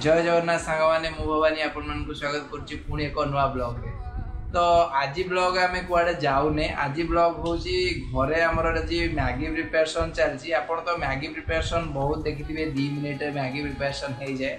जय जगन्नाथ सांग मैंने मु भवानी आपण को स्वागत करुच्ची पुणी एक नुआ ब्लॉग रे। तो आज ब्लॉग आम कुआडे जाऊने, आज ब्लॉग हूँ घरे आमर आज मैगी प्रिपरेशन चलती। आप तो मैगी प्रिपरेशन बहुत देखिए 2 मिनट मैगी प्रिपरेशन हो जाए,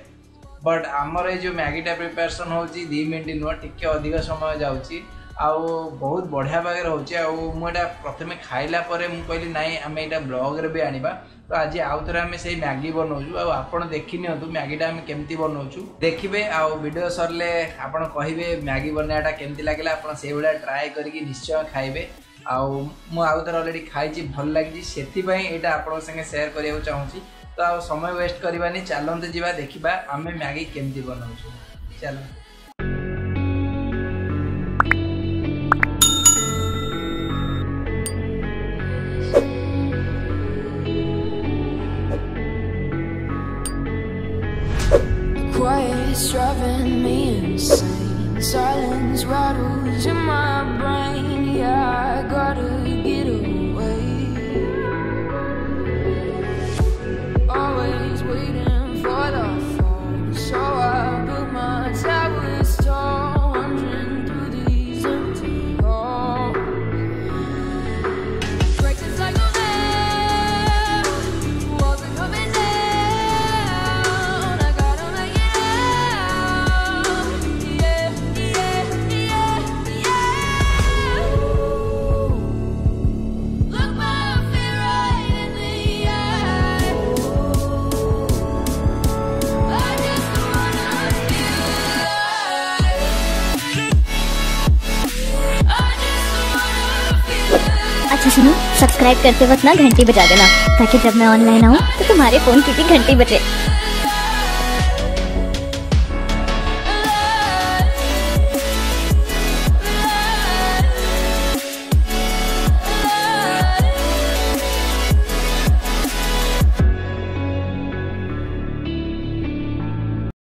बट आमर ये जो मैगीटा प्रिपरेशन हो 2 मिनट नुह टिके अधिक समय जाऊँगी आउ बहुत बढ़िया भागे रोचे। मुझे प्रथम खाइला कहली नाई आम यहाँ ब्लॉग रे भी आनिबा। तो आज आउ थे आम से मैगी बनाऊँ आपड़ देखी नियंतु मैगीटा आम केमती बनाऊँ देखिए। आउ वीडियो सरले आपड़ कहे मैगी बनाटा केमती लगे आप ट्राए करके निश्चय खाइबे। आउ थे अलरेडी खाई भल लगी से यहाँ आप सेयार करने चाहूँगी। तो आ समय वेस्ट करवानी, चलते जावा देखा आम मैगी केमती बनाऊँ। चल Quiet's driving me insane. Silence rattles in my brain. Yeah, I gotta get away. Always waiting for the phone, so I built my towers tall, wandering through these empty halls. Break the cycle now, walls are coming down. अच्छा सुनो, subscribe करते वक्त ना घंटी बजा देना ताकि जब मैं ऑनलाइन आऊँ तो तुम्हारे फोन की भी घंटी बजे।